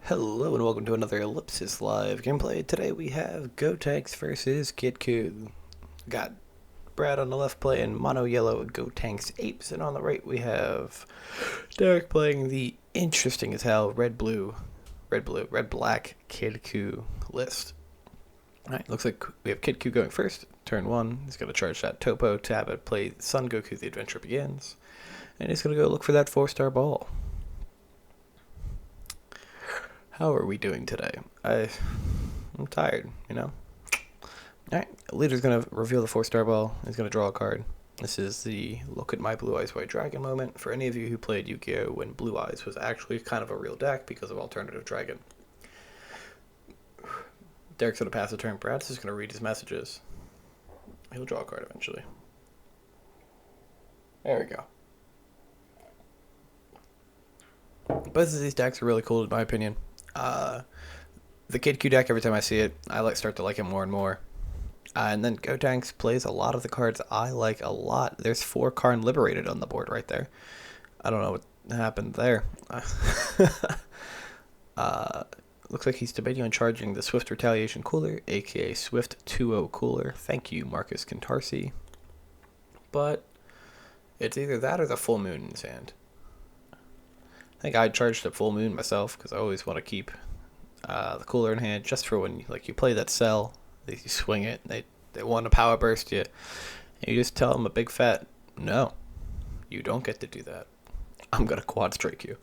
Hello and welcome to another Ellipsis Live gameplay. Today we have Gotenks versus Goku. Got Brad on the left playing Mono Yellow Gotenks Apes, and on the right we have Derek playing the interesting as hell Red Black Goku list. Alright, looks like we have Goku going first. Turn 1, he's going to charge that Topo, tap it, play Son Goku, the adventure begins. And he's going to go look for that 4-star ball. How are we doing today? I'm tired, you know? Alright, leader's gonna reveal the 4-star ball. He's gonna draw a card. This is the look at my Blue Eyes White Dragon moment. For any of you who played Yu-Gi-Oh! When Blue Eyes was actually kind of a real deck because of Alternative Dragon. Derek's gonna pass the turn. Brad's just gonna read his messages. He'll draw a card eventually. There we go. Both of these decks are really cool in my opinion. The Kid Q deck, every time I see it, I start to like it more and more. And then Gotenks plays a lot of the cards I like a lot. There's 4 Karn Liberated on the board right there. I don't know what happened there. Looks like he's debating on charging the Swift Retaliation Cooler, aka Swift 2-0 Cooler. Thank you, Marcus Cantarsi. But it's either that or the Full Moon in his hand. I think I'd charge the Full Moon myself because I always want to keep the cooler in hand just for when you play that cell. You swing it, they want to power burst you. And you just tell them a big fat no. You don't get to do that. I'm gonna quad strike you.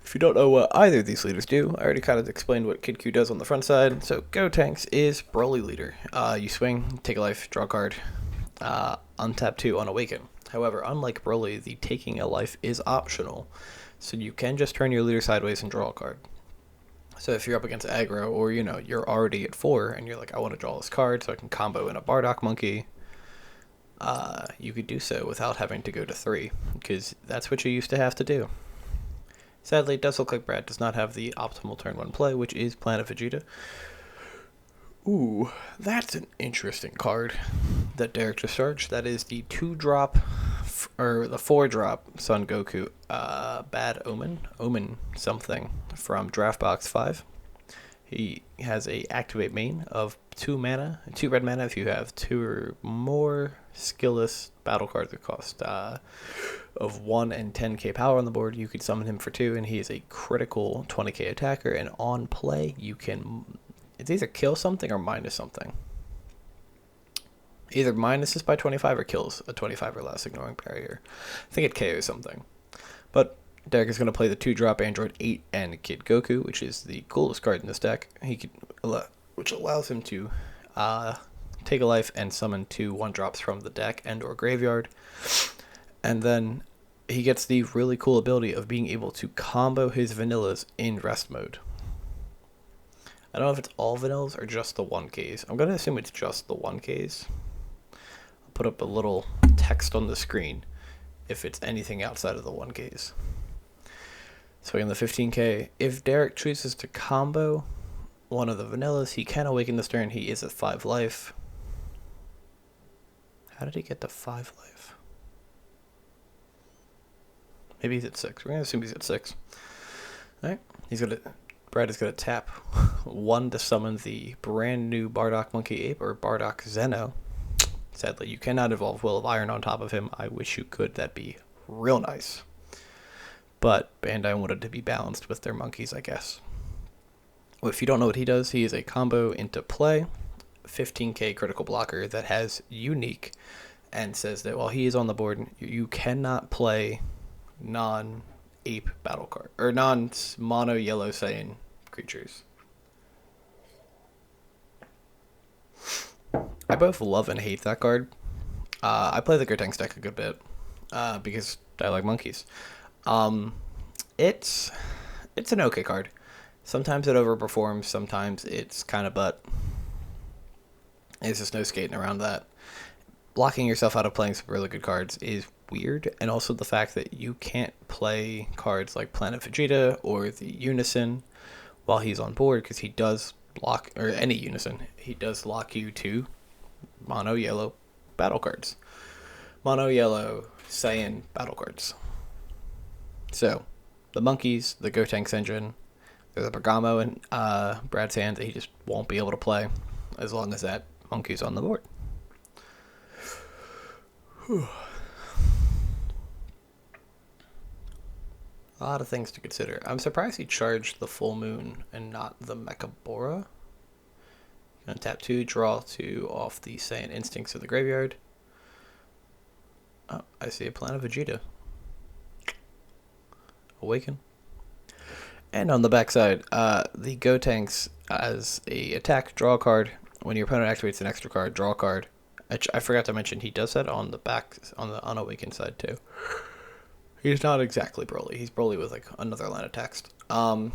If you don't know what either of these leaders do, I already kind of explained what Kid Q does on the front side. So Gotenks is Broly leader. You swing, take a life, draw a card, untap 2 on Awaken. However, unlike Broly, the taking a life is optional, so you can just turn your leader sideways and draw a card. So if you're up against aggro, or you're already at 4, and you're like, I want to draw this card so I can combo in a Bardock Monkey, you could do so without having to go to 3, because that's what you used to have to do. Sadly, it does look like Brad does not have the optimal turn 1 play, which is Planet Vegeta. Ooh, that's an interesting card that Derek just charged. That is the 2-drop, or the 4-drop Son Goku, Bad Omen something from Draft Box 5. He has a activate main of 2 red mana if you have 2 or more skillless battle cards that cost of 1 and 10k power on the board. You could summon him for 2, and he is a critical 20k attacker, and on play you can... It's either kill something or minus something. Either minuses by 25 or kills a 25 or less, ignoring barrier. I think it KOs something. But Derek is going to play the 2-drop Android 8 and Kid Goku, which is the coolest card in this deck. Which allows him to take a life and summon 2 1-drops from the deck and or graveyard. And then he gets the really cool ability of being able to combo his vanillas in rest mode. I don't know if it's all vanillas or just the 1Ks. I'm going to assume it's just the 1Ks. I'll put up a little text on the screen if it's anything outside of the 1Ks. So in the 15K, if Derek chooses to combo one of the vanillas, he can awaken this turn. He is at 5 life. How did he get to 5 life? Maybe he's at 6. We're going to assume he's at 6. Alright, Brad is going to tap 1 to summon the brand new Bardock Monkey Ape, or Bardock Zeno. Sadly, you cannot evolve Will of Iron on top of him. I wish you could. That'd be real nice. But Bandai wanted to be balanced with their monkeys, I guess. Well, if you don't know what he does, he is a combo into play, 15k critical blocker that has unique, and says that while he is on the board, you cannot play non-ape battle card, or non-mono yellow Saiyan creatures. I both love and hate that card. I play the Gotenks deck a good bit because I like monkeys. It's an okay card. Sometimes it overperforms, sometimes it's kind of butt. There's just no skating around that. Blocking yourself out of playing some really good cards is weird, and also the fact that you can't play cards like Planet Vegeta or the Unison while he's on board, because he does block, or any Unison, he does lock you to mono yellow battle cards. Mono yellow Saiyan battle cards. So the monkeys, the Gotenks engine. There's a Bergamo in Brad's hand that he just won't be able to play as long as that monkey's on the board. Whew. A lot of things to consider. I'm surprised he charged the full moon and not the Mechabora. Gonna tap 2, draw 2 off the Saiyan Instincts of the graveyard. Oh, I see a Planet Vegeta. Awaken. And on the backside, the Gotenks as a attack, draw a card. When your opponent activates an extra card, draw a card. I forgot to mention he does that on the back, on the unawakened side too. He's not exactly Broly. He's Broly with like another line of text. And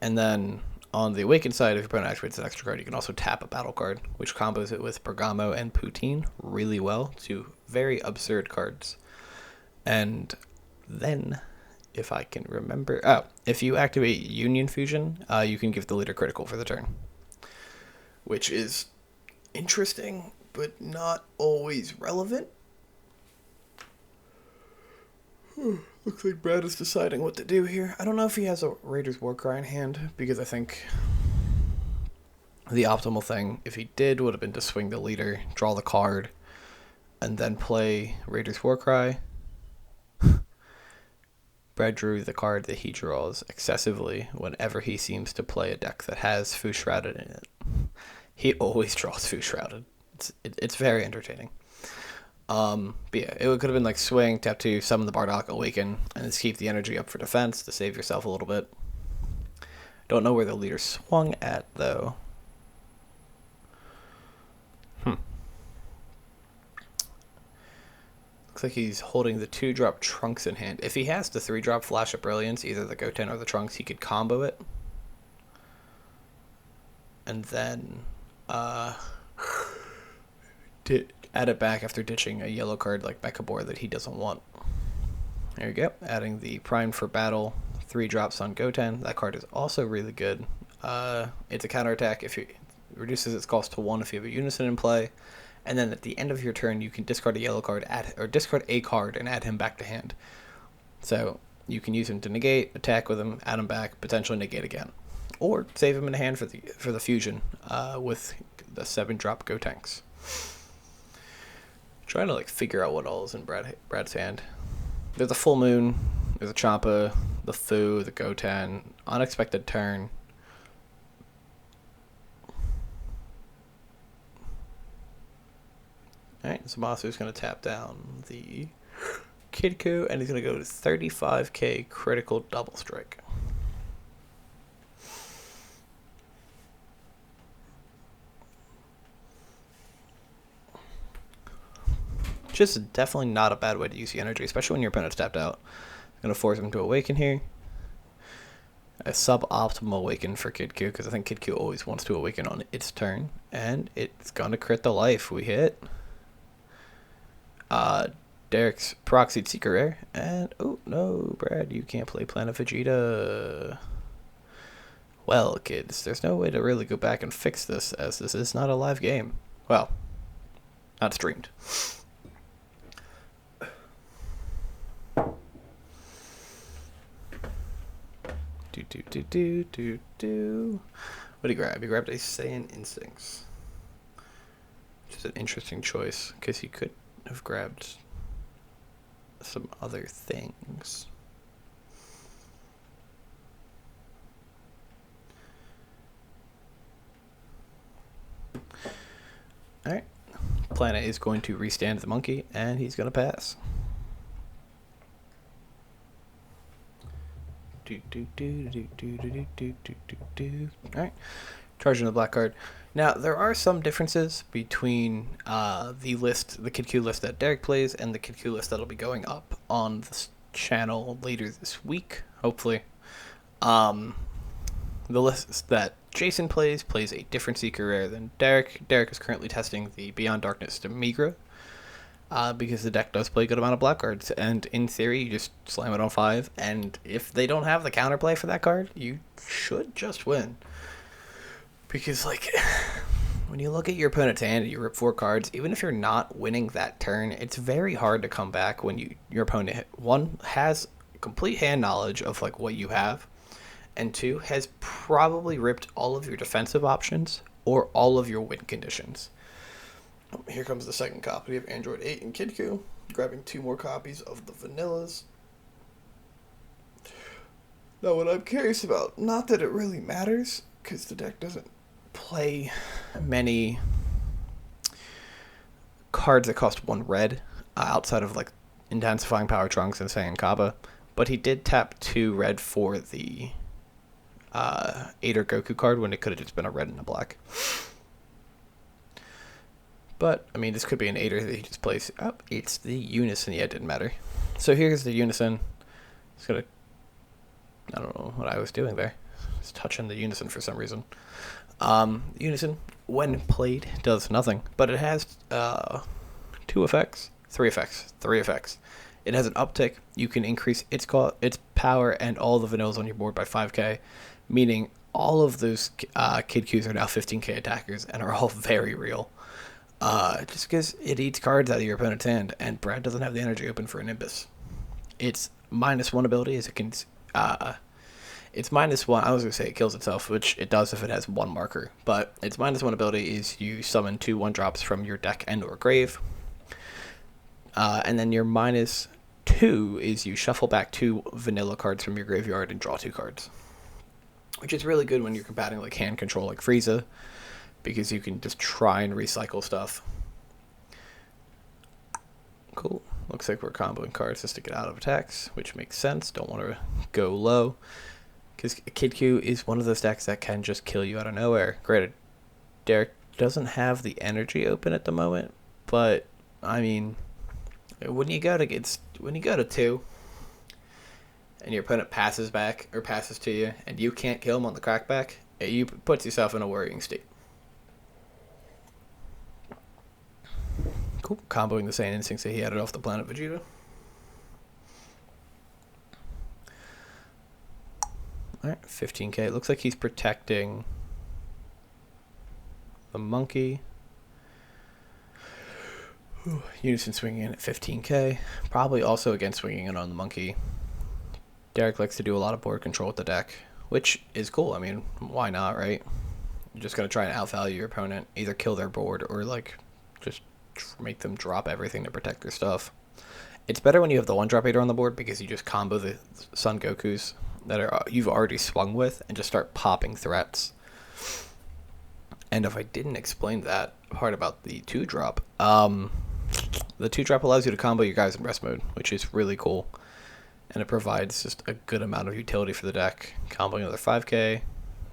then on the awakened side, if your opponent activates an extra card, you can also tap a battle card, which combos it with Bergamo and Poutine really well. Two very absurd cards. And then, if I can remember, if you activate Union Fusion, you can give the leader critical for the turn, which is interesting, but not always relevant. Looks like Brad is deciding what to do here. I don't know if he has a Raider's Warcry in hand, because I think the optimal thing, if he did, would have been to swing the leader, draw the card, and then play Raider's Warcry. Brad drew the card that he draws excessively whenever he seems to play a deck that has Fu Shrouded in it. He always draws Fu Shrouded. It's very entertaining. But yeah, it could have been like swing, tap 2, summon the Bardock, awaken, and just keep the energy up for defense to save yourself a little bit. Don't know where the leader swung at, though. Looks like he's holding the 2-drop Trunks in hand. If he has the 3-drop Flash of Brilliance, either the Goten or the Trunks, he could combo it. And then add it back after ditching a yellow card like Mechabora that he doesn't want. There you go. Adding the Prime for Battle 3 drops on Goten. That card is also really good. It's a counterattack. If it reduces its cost to 1 if you have a Unison in play. And then at the end of your turn, you can discard a yellow card, or discard a card and add him back to hand. So you can use him to negate, attack with him, add him back, potentially negate again. Or save him in hand for the fusion with the 7-drop Gotenks. Trying to like figure out what all is in Brad's hand. There's a full moon, there's a Champa, the Fu, the Goten, unexpected turn. Alright, so Masu's going to tap down the Kidku, and he's going to go to 35k critical double strike. Just definitely not a bad way to use the energy, especially when your opponent's tapped out. I'm going to force him to awaken here. A suboptimal awaken for Kidku, because I think Kidku always wants to awaken on its turn. And it's going to crit the life. We hit. Derek's Proxied Seeker Rare. And, oh, no, Brad, you can't play Planet Vegeta. Well, kids, there's no way to really go back and fix this, as this is not a live game. Well, not streamed. What did he grab? He grabbed a Saiyan Instincts. Which is an interesting choice, because he could have grabbed some other things. Alright. Planet is going to restand the monkey, and he's going to pass. Alright. Charging the black card. Now, there are some differences between the Kidku list that Derek plays, and the Kidku list that'll be going up on this channel later this week, hopefully. The list that Jason plays a different Seeker Rare than Derek. Derek is currently testing the Beyond Darkness to Migra, because the deck does play a good amount of black cards, and in theory, you just slam it on 5, and if they don't have the counterplay for that card, you should just win. Because, like, when you look at your opponent's hand and you rip 4 cards, even if you're not winning that turn, it's very hard to come back when your opponent has complete hand knowledge of like what you have, and two, has probably ripped all of your defensive options or all of your win conditions. Here comes the second copy of Android 8 and Kidku, grabbing 2 more copies of the vanillas. Now, what I'm curious about, not that it really matters, because the deck doesn't play many cards that cost 1 red, outside of like Intensifying Power Trunks and Saiyan Kaba, but he did tap 2 red for the 8 or Goku card when it could have just been a red and a black. But, I mean, this could be an 8er that he just plays. Oh, it's the Unison. Yeah, it didn't matter. So here's the Unison. It's going to... I don't know what I was doing there. Just touching the Unison for some reason. Unison, when played, does nothing. But it has 2 effects. 3 effects. It has an uptick. You can increase its power and all the vanillas on your board by 5k. Meaning all of those Kid Qs are now 15k attackers and are all very real. Just because it eats cards out of your opponent's hand, and Brad doesn't have the energy open for a Nimbus. Its -1 ability is it can, it's -1, I was going to say it kills itself, which it does if it has 1 marker, but its -1 ability is you summon 2 1-drops from your deck and or grave, and then your -2 is you shuffle back 2 vanilla cards from your graveyard and draw 2 cards, which is really good when you're combating like hand control like Frieza, because you can just try and recycle stuff. Cool. Looks like we're comboing cards just to get out of attacks, which makes sense. Don't want to go low, because Kid Q is one of those decks that can just kill you out of nowhere. Granted, Derek doesn't have the energy open at the moment, but I mean, when you go to 2, and your opponent passes back or passes to you, and you can't kill him on the crackback, it puts yourself in a worrying state. Cool. Comboing the Saiyan Instincts that he had it off the planet Vegeta. Alright, 15k. It looks like he's protecting the monkey. Unison swinging in at 15k. Probably also again swinging in on the monkey. Derek likes to do a lot of board control with the deck, which is cool. I mean, why not, right? You're just going to try and outvalue your opponent, either kill their board or like just make them drop everything to protect their stuff. It's better when you have the 1-drop 8er on the board, because you just combo the Son Gokus that you've already swung with and just start popping threats. And if I didn't explain that part about the 2-drop, the 2-drop allows you to combo your guys in rest mode, which is really cool. And it provides just a good amount of utility for the deck. Comboing another 5k.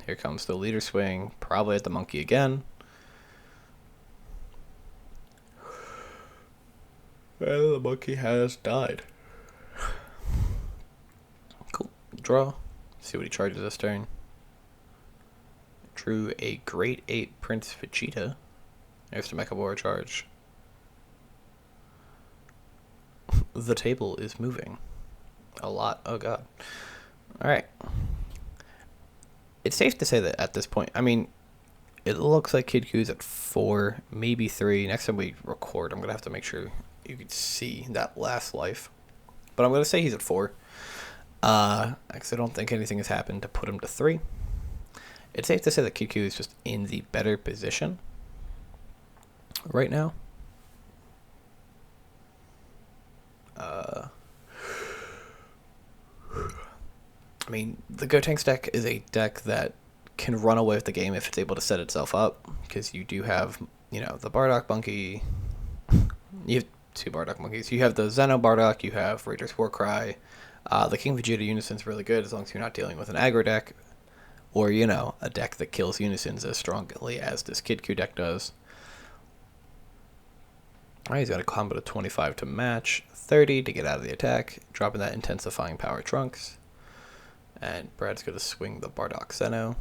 Here comes the leader swing, probably at the monkey again. And the monkey has died. Cool. Draw. See what he charges this turn. Drew a Great Ape Prince Vegeta. There's the Mecha Board charge. The table is moving. A lot. Oh god. Alright. It's safe to say that at this point, I mean, it looks like Kid Q's at 4, maybe 3. Next time we record, I'm going to have to make sure you can see that last life. But I'm going to say he's at 4. Because I don't think anything has happened to put him to 3. It's safe to say that Kid Q is just in the better position right now. I mean, the Gotenks deck is a deck that can run away with the game if it's able to set itself up, because you do have, you know, the Bardock Monkey. You have 2 Bardock Monkeys. You have the Zeno Bardock, you have Raider's Warcry. The King Vegeta Unison is really good as long as you're not dealing with an aggro deck, or, you know, a deck that kills Unisons as strongly as this Kid Q deck does. Alright, he's got a combo to 25 to match, 30 to get out of the attack, dropping that Intensifying Power Trunks. And Brad's going to swing the Bardock Zeno.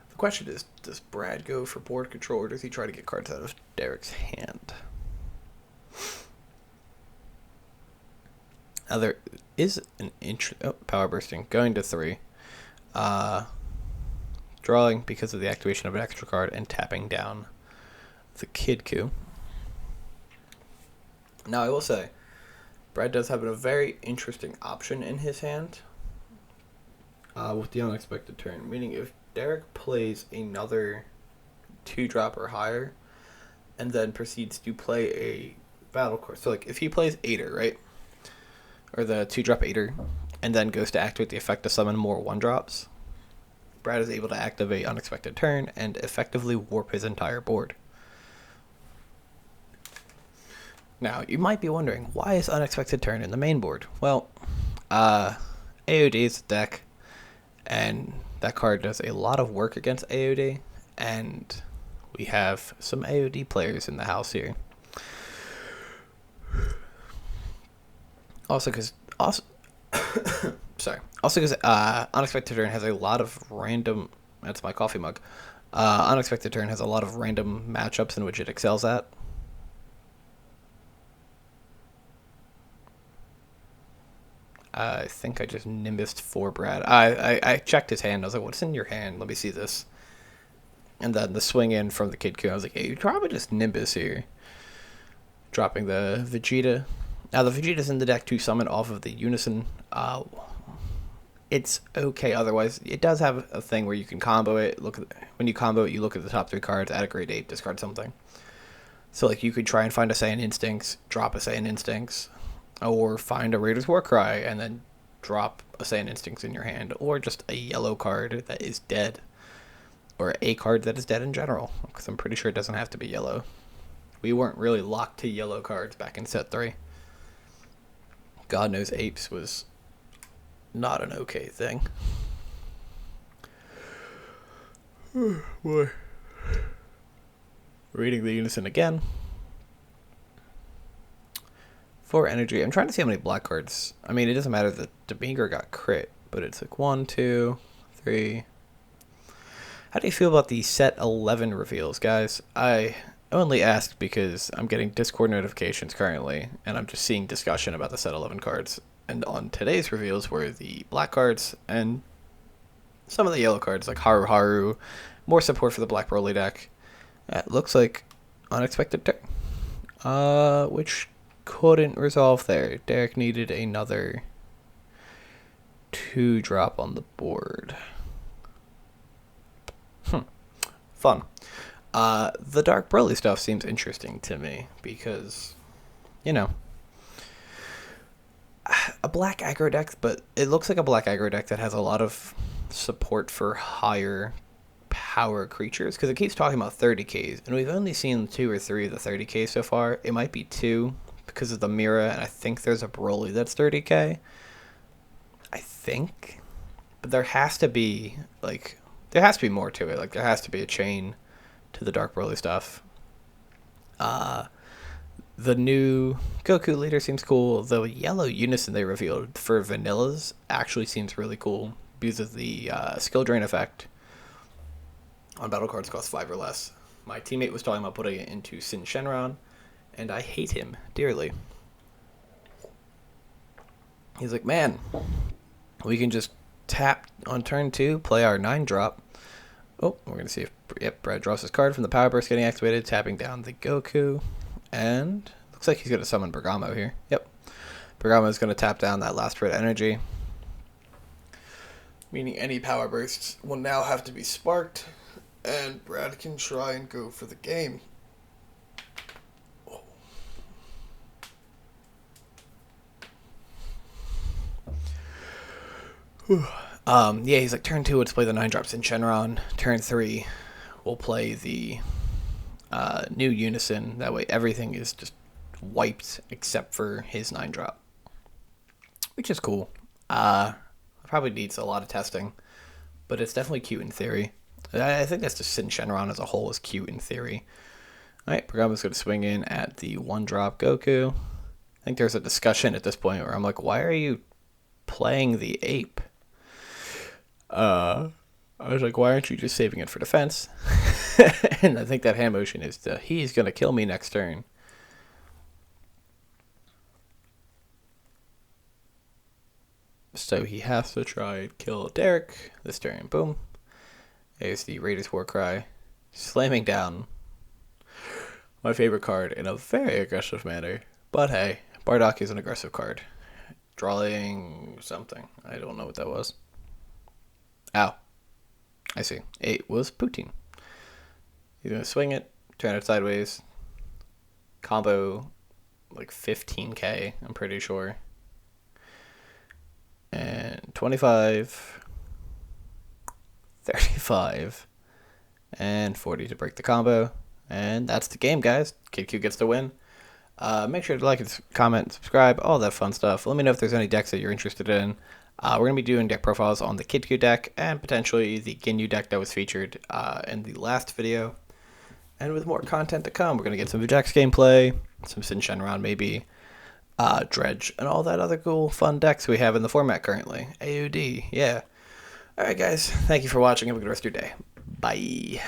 The question is, does Brad go for board control, or does he try to get cards out of Derek's hand? Now there is an power bursting, going to 3. Drawing because of the activation of an extra card and tapping down the Kid Q. Now, I will say, Brad does have a very interesting option in his hand with the unexpected turn. Meaning, if Derek plays another 2-drop or higher, and then proceeds to play a battle card. So, like, if he plays Aider, right? Or the 2-drop Aider, and then goes to activate the effect to summon more 1-drops, Brad is able to activate Unexpected Turn and effectively warp his entire board. Now, you might be wondering, why is Unexpected Turn in the main board? Well, AOD is a deck, and that card does a lot of work against AOD, and we have some AOD players in the house here. Also, because Unexpected Turn has a lot of random. That's my coffee mug. Unexpected Turn has a lot of random matchups in which it excels at. I think I just Nimbused for Brad. I checked his hand. I was like, "What's in your hand? Let me see this." And then the swing in from the Kid Ku, I was like, "Hey, you probably just Nimbus here." Dropping the Vegeta. Now, the Vegeta's in the deck to summon off of the Unison. It's okay otherwise. It does have a thing where you can combo it. When you combo it, you look at the top 3 cards, add a grade 8, discard something. So, like, you could try and find a Saiyan Instincts, drop a Saiyan Instincts, or find a Raider's Warcry, and then drop a Saiyan Instincts in your hand, or just a yellow card that is dead, or a card that is dead in general, because I'm pretty sure it doesn't have to be yellow. We weren't really locked to yellow cards back in set 3. God knows Apes was not an okay thing. Boy. Reading the Unison again. 4 energy. I'm trying to see how many black cards. I mean, it doesn't matter that Demeanor got crit, but it's like 1, 2, 3. How do you feel about the set 11 reveals, guys? I only asked because I'm getting Discord notifications currently, and I'm just seeing discussion about the set 11 cards. And on today's reveals were the black cards and some of the yellow cards, like Haru Haru, more support for the Black Broly deck. It looks like Unexpected Turn, which couldn't resolve there. Derek needed another 2-drop on the board. Fun. The Dark Broly stuff seems interesting to me because, you know, a black aggro deck, but it looks like a black aggro deck that has a lot of support for higher power creatures, because it keeps talking about 30Ks, and we've only seen 2 or 3 of the 30Ks so far. It might be 2 because of the Mira, and I think there's a Broly that's 30K. I think. But there has to be more to it. Like, there has to be a chain to the Dark Broly stuff. The new Goku leader seems cool. The yellow Unison they revealed for Vanillas actually seems really cool because of the skill drain effect on battle cards cost 5 or less. My teammate was talking about putting it into Sin Shenron, and I hate him dearly. He's like, man, we can just tap on turn 2, play our 9-drop. Oh, we're going to see if Brad draws his card from the Power Burst getting activated, tapping down the Goku. And looks like he's going to summon Bergamo here. Yep. Bergamo is going to tap down that last red energy, meaning any Power Bursts will now have to be sparked, and Brad can try and go for the game. Yeah, he's like, turn 2, let's play the 9-drops in Shenron. Turn 3, we'll play the new Unison. That way everything is just wiped except for his 9-drop, which is cool. Probably needs a lot of testing, but it's definitely cute in theory. I think that's just Sin Shenron as a whole is cute in theory. Alright, Bergamo's going to swing in at the 1-drop Goku. I think there's a discussion at this point where I'm like, why are you playing the ape? I was like, why aren't you just saving it for defense? And I think that hand motion is he's going to kill me next turn. So he has to try and kill Derek this turn. Boom. There's the Raiders Warcry, slamming down my favorite card in a very aggressive manner. But hey, Bardock is an aggressive card. Drawing something. I don't know what that was. Ow. I see. 8 was Poutine. He's going to swing it, turn it sideways. Combo like 15k, I'm pretty sure. And 25, 35, and 40 to break the combo. And that's the game, guys. Kid Q gets the win. Make sure to like and comment, subscribe, all that fun stuff. Let me know if there's any decks that you're interested in. We're going to be doing deck profiles on the Kid Q deck and potentially the Ginyu deck that was featured in the last video. And with more content to come, we're going to get some Jax gameplay, some Sin Shenron maybe, Dredge, and all that other cool fun decks we have in the format currently. AOD, yeah. Alright guys, thank you for watching. Have a good rest of your day. Bye.